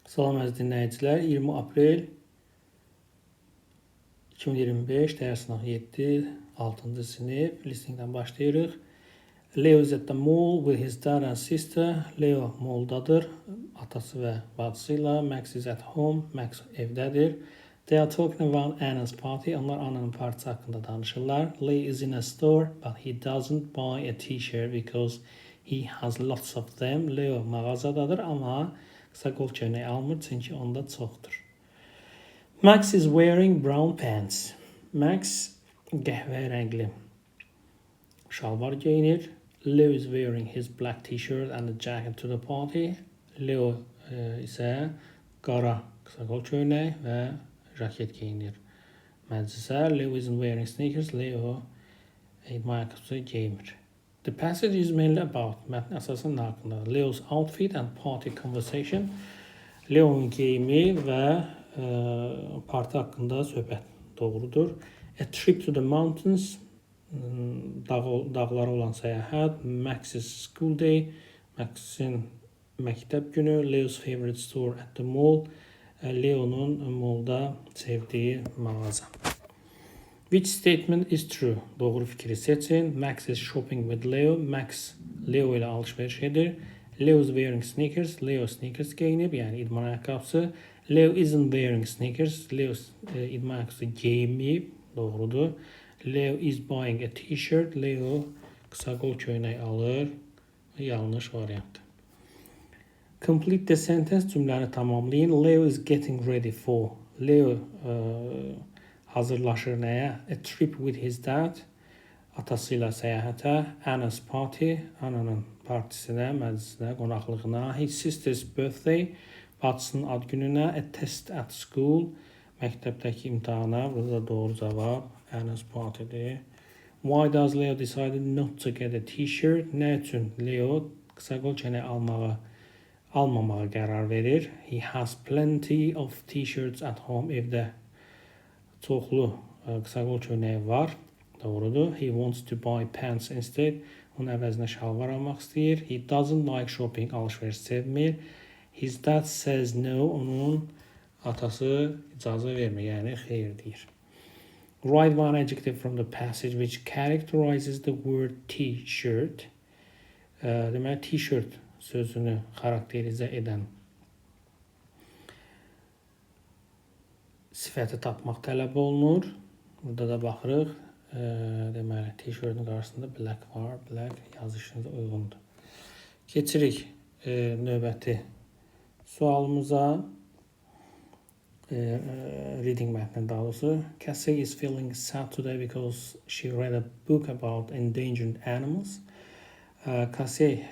Salam əziz dinləyicilər, 20 aprel 2025, dərs sınaq 7, 6-cı sinif, listeningdən başlayırıq. Leo is at the mall with his dad and sister. Leo moldadır, atası və bacısıyla. Max is at home, Max evdədir. They are talking about Anna's party. Onlar Anna'nın partisi haqqında danışırlar. Leo is in a store, but he doesn't buy a t-shirt because he has lots of them. Leo mağazadadır, amma qısa qol köynəyi almır, çünki onda çoxdur. Max is wearing brown pants. Max qəhvə rəngli şalvar geyinir. Leo is wearing his black t-shirt and a jacket to the party. Leo isə qara qısa qol köynək və jaket geyinir məclisə. Leo isn't wearing sneakers. Leo idman ayaqqabısı geymir. The passage is mainly about mətn əsasən nə haqqındadır? Leo's outfit and party conversation. Leo'nun geyimi və parti haqqında söhbət doğrudur. A trip to the mountains. Dağlara olan səyahət. Max's school day. Max'in məktəb günü. Leo's favorite store at the mall. Leo'nun mallda sevdiyi mağaza. Which statement is true? Doğru fikri seçin. Max is shopping with Leo. Max Leo ilə alış-veriş edir. Leo is wearing sneakers. Leo sneakers geyinib, yəni idman ayaqqabısı. Leo isn't wearing sneakers. Leo idman ayaqqabısı geyinməyib. Doğrudur. Leo is buying a t-shirt. Leo qısa qol köynək alır. Yanlış variantdır. Complete the sentence. Cümləni tamamlayın. Leo is getting ready for. Leo hazırlaşır nəyə? A trip with his dad. Atası ilə səyahətə. Anna's party. Anna'nın partisinə, məclisinə, qonaqlığına. His sister's birthday. Bacısının ad gününə. A test at school. Məktəbdəki imtahana. Burada doğru cavab Anna's party'dir. Why does Leo decide not to get a t-shirt? Nə üçün Leo qısa qol köynək almamağa qərar verir? He has plenty of t-shirts at home. Evdə çoxlu qısa qol köynəyi var. Doğrudur. He wants to buy pants instead. Onun əvəzinə şalvar almaq istəyir. He doesn't like shopping. Alış-veriş sevmir. His dad says no. Onun atası icazə vermir, yəni xeyr deyir. Write one adjective from the passage which characterizes the word t-shirt. Deməli, t-shirt sözünü xarakterizə edən sifəti tapmaq tələb olunur. Burada da baxırıq. Deməli, t-shirtin qarşısında black var. Black yazışınıza uyğundur. Keçirik növbəti sualımıza. Reading mətnin daha doğrusu. Cassie is feeling sad today because she read a book about endangered animals. Cassie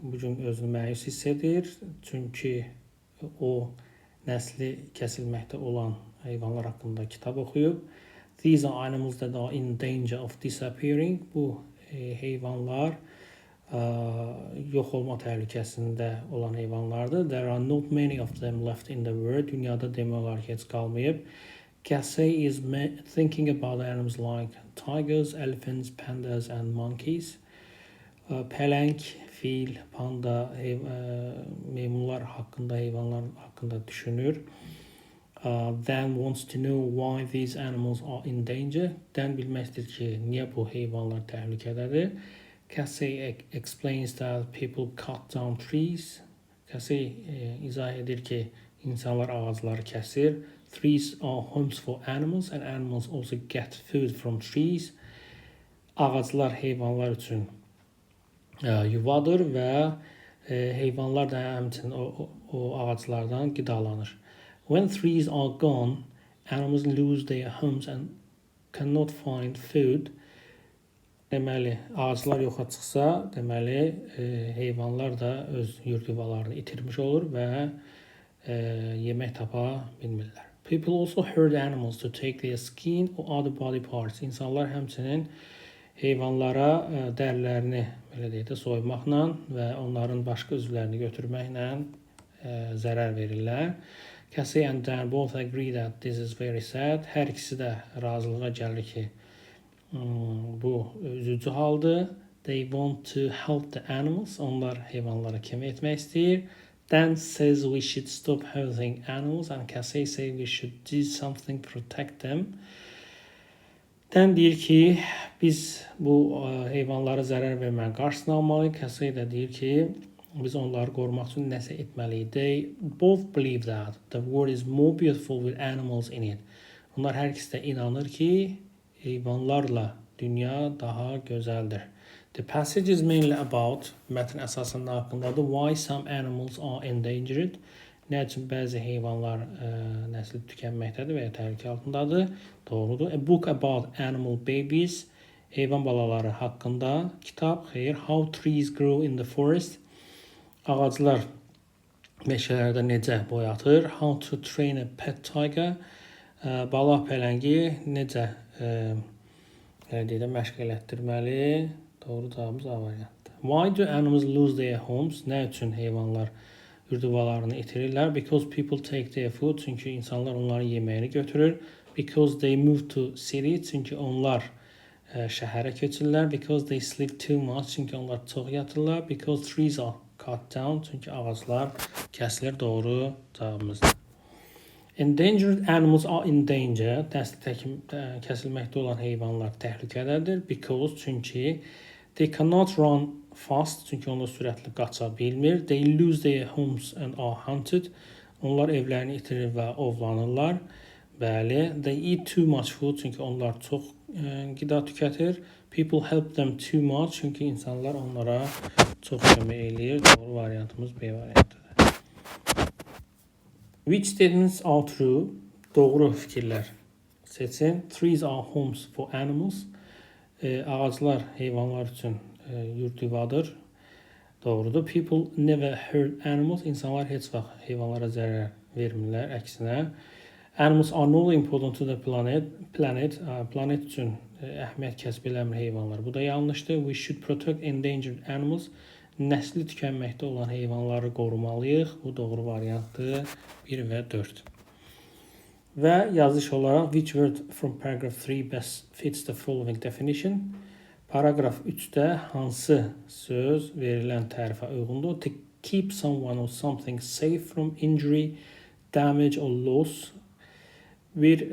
bugün özünü məyus hiss edir. Çünki o nəsli kəsilməkdə olan heyvanlar haqqında kitab oxuyub. These are animals that are in danger of disappearing. Bu heyvanlar yox olma təhlükəsində olan heyvanlardır. There are not many of them left in the world. Dünyada demək olar ki, heç qalmayıb. Cassie is thinking about animals like tigers, elephants, pandas and monkeys. Pələng, fil, panda, meymunlar haqqında, heyvanlar haqqında düşünür. Then wants to know why these animals are in danger. Dən bilmək istəyir ki, niyə bu heyvanlar təhlükədədir. Cassie explains that people cut down trees. Cassie izah edir ki, insanlar ağacları kəsir. Trees are homes for animals and animals also get food from trees. Ağaclar heyvanlar üçün yuvadır və heyvanlar da həmçinin o ağaclardan qidalanır. When trees are gone, animals lose their homes and cannot find food. Deməli, ağaclar yoxa çıxsa, deməli, heyvanlar da öz yurd yuvalarını itirmiş olur və yemək tapa bilmirlər. People also hurt animals to take their skin or other body parts. İnsanlar həmçinin heyvanlara dərilərini belə deyək də soymaqla və onların başqa üzvlərini götürməklə zərər verirlər. Cassie and Dan both agree that this is very sad. Hər ikisi də razılığa gəlir ki, bu üzücü haldır. They want to help the animals. Onlar heyvanlara kömək etmək istəyir. Dan says we should stop hurting animals and Casey say we should do something protect them. Dan deyir ki, biz bu heyvanlara zərər vermənin qarşısını almalıyıq. Casey də deyir ki, biz onları qorumaq üçün nəsə etməliyik. They both believe that the world is more beautiful with animals in it. Onlar hər ikisi də inanır ki, heyvanlarla dünya daha gözəldir. The passage is mainly about, mətn əsasında haqqındadır, why some animals are endangered. Nə üçün bəzi heyvanlar nəsli tükənməkdədir və ya təhlükə altındadır. Doğrudur. A book about animal babies. Heyvan balaları haqqında kitab. Xeyr. How trees grow in the forest. Ağaclar meşələrdə necə boyatır. How to train a pet tiger. Balaq pələngi necə məşq elətdirməli. Doğru cavabımız A variantdır. Why do animals lose their homes? Nə üçün heyvanlar yurduvalarını itirirlər? Because people take their food. Çünki insanlar onların yeməyini götürür. Because they move to city. Çünki onlar şəhərə köçürlər. Because they sleep too much. Çünki onlar çox yatırlar. Because trees are cut down. Çünki ağaclar kəsilir. Doğru cavabımızdır. Endangered animals are in danger. Dəstə kəsilməkdə olan heyvanlar təhlükədədir. Because çünki they cannot run fast. Çünki onlar sürətli qaça bilmir. They lose their homes and are hunted. Onlar evlərini itirir və ovlanırlar. Bəli. They eat too much food. Çünki onlar çox qida tükətir. People help them too much. Çünki insanlar onlara çox kömək eləyir. Doğru variantımız B variantıdır. Which statements are true? Doğru fikirlər seçin. Trees are homes for animals. Ağaclar heyvanlar üçün yurt yuvadır. Doğrudur. People never hurt animals. İnsanlar heç vaxt heyvanlara zərər vermirlər. Əksinə. Animals are not important to the planet. Planet üçün əhəmiyyət kəsb eləmir heyvanlar. Bu da yanlışdır. We should protect endangered animals. Nəsli tükənməkdə olan heyvanları qorumalıyıq. Bu doğru variantdır. 1 və 4. Və yazış olaraq which word from paragraph 3 best fits the following definition? Paragraf 3-də hansı söz verilən tərifə uyğundur? To keep someone or something safe from injury, damage or loss. Bir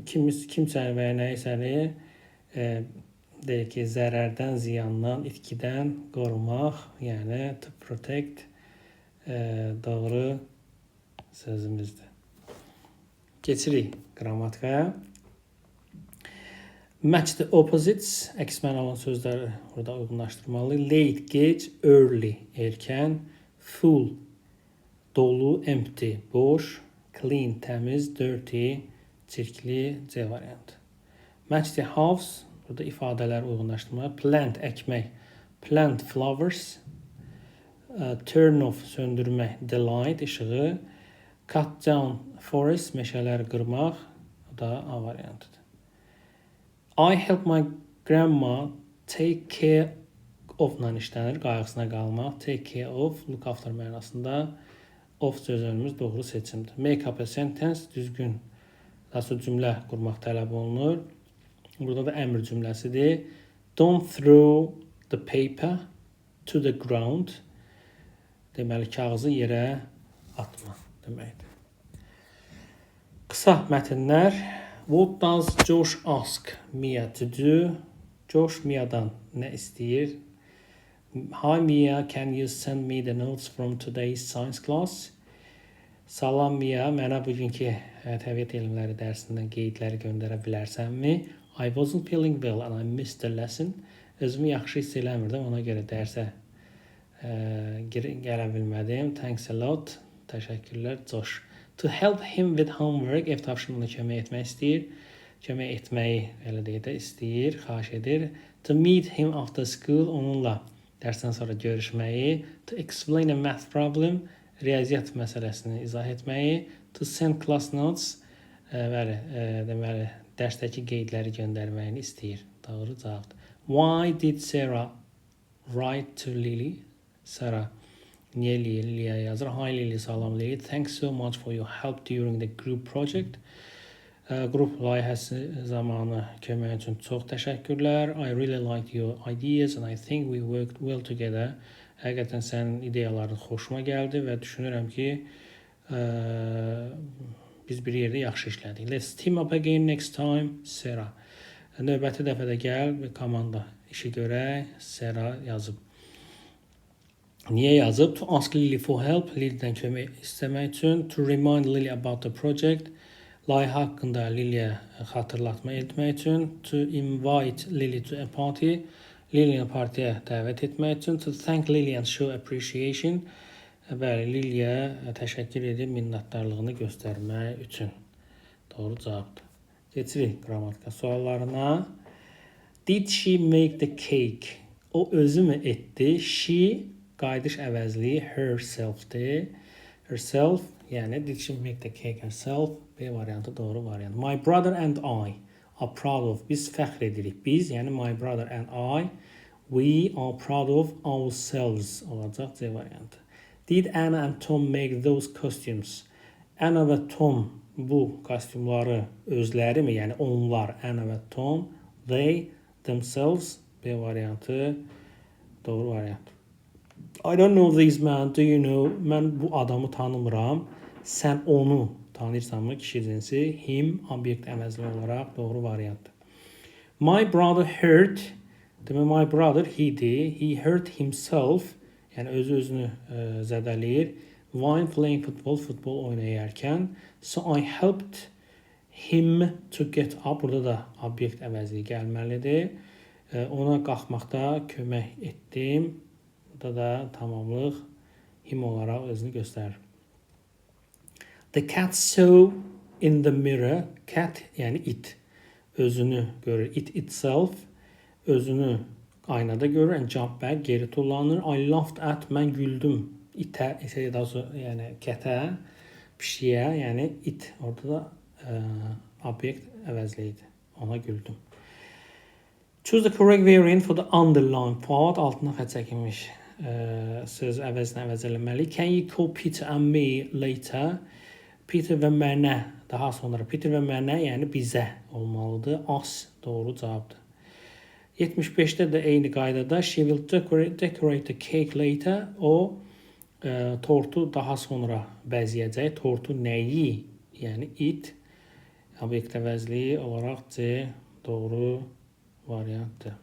kimsəni və ya nəyisəni deyək ki, zərərdən, ziyandan, itkidən qorumaq, yəni to protect doğru sözümüzdür. Keçirik qrammatikaya. Match the opposites. Əks məna olan sözləri burada uyğunlaşdırmalı. Late, gec, early, erkən. Full, dolu, empty, boş. Clean, təmiz. Dirty, çirkli. C variantı. Match the halves. Burada ifadələr uyğunlaşdırmalı. Plant, əkmək. Plant flowers. Turn off, söndürmək. The light, işığı. Cut down forest, meşələri qırmaq. Bu da A variantıdır. I help my grandma take care of-la işlənir, qayğısına qalmaq. Take care of, look after mənasında. Of sözümüz doğru seçimdir. Make up a sentence, düzgün cümlə qurmaq tələb olunur. Burada da əmr cümləsidir. Don't throw the paper to the ground. Deməli, kağızı yerə atma deməkdir. Qısa mətnlər. What does Josh ask Mia to do? Josh Mia'dan nə istəyir? Hi Mia, can you send me the notes from today's science class? Salam Mia, mənə bugünkü təbiət elmləri dərsindən qeydləri göndərə bilərsənmi? I wasn't feeling well and I missed the lesson. Özümü yaxşı hiss eləmirdim, ona görə dərsə gələ bilmədim. Thanks a lot. Təşəkkürlər Josh. To help him with homework, ev tapşırığına kömək etmək istəyir. Kömək etməyi elə deyə də istəyir, xahiş edir. To meet him after school, onunla dərsdən sonra görüşməyi. To explain a math problem, riyaziyyat məsələsini izah etməyi. To send class notes, deməli, dərsdəki qeydləri göndərməyini istəyir. Doğru cavabdır. Why did Sarah write to Lily? Sarah niyə Lily'yə yazır? Hi Lily, salam Lily. Thanks so much for your help during the group project. Qrup layihəsi zamanı kömək üçün çox təşəkkürlər. I really liked your ideas and I think we worked well together. Həqiqətən sənin ideyaların xoşuma gəldi və düşünürəm ki, biz bir yerdə yaxşı işlədik. Let's team up again next time, Sarah. Növbəti dəfə də gəl və komanda işi görək. Sarah yazıb. Niyə yazıb? To ask Lily for help, Lily'dən kömək istəmək üçün. To remind Lily about the project, layihə haqqında Lily'yə xatırlatma etmək üçün. To invite Lily to a party, Lily'ni partiyə dəvət etmək üçün. To thank Lily and show appreciation, bəli, Lily'yə təşəkkür edib minnətdarlığını göstərmək üçün. Doğru cavabdır. Keçirik qrammatika suallarına. Did she make the cake? O özü mü etdi? She qayıdış əvəzliyi herself-dir. Herself, yəni did she make the cake herself? B variantı doğru variant. My brother and I are proud of. Biz fəxr edirik. Biz, yəni my brother and I, we are proud of ourselves olacaq C variantı. Did Anna and Tom make those costumes? Anna və Tom bu kostyumları özləri mi? Yəni onlar, Anna və Tom, they, themselves, B variantı doğru variant. I don't know these men, do you know? Mən bu adamı tanımıram. Sən onu tanıyırsanmı? Kişi cinsi. Him, obyekt əvəzli olaraq doğru variantdır. My brother hurt. Demək, my brother, he-dir. He hurt himself. Yəni, özünü zədələyir. While playing football, futbol oynayarkən. So I helped him to get up. Burada da obyekt əvəzliyi gəlməlidir. Ona qalxmaqda kömək etdim. Burada da tamamlıq him olaraq özünü göstərir. The cat saw in the mirror. Cat, yəni it. Özünü görür. It itself. Özünü aynada görür. And jump back. Geri tullanır. I laughed at. Mən güldüm. İtə, yəni kətə, pişiyə, yəni it. Orada da obyekt əvəzliydi. Ona güldüm. Choose the correct variant for the underlined part. Altına xətt çəkilmiş söz əvəzinə əvəz eləməli. Can you call Peter and me later? Peter və mənə, daha sonra Peter və mənə, yəni bizə olmalıdır. Us doğru cavabdır. 75-də də eyni qaydada she will decorate the cake later. O tortu daha sonra bəzəyəcək. Tortu nəyi? Yəni it obyekt əvəzliyi olaraq C doğru variantdır.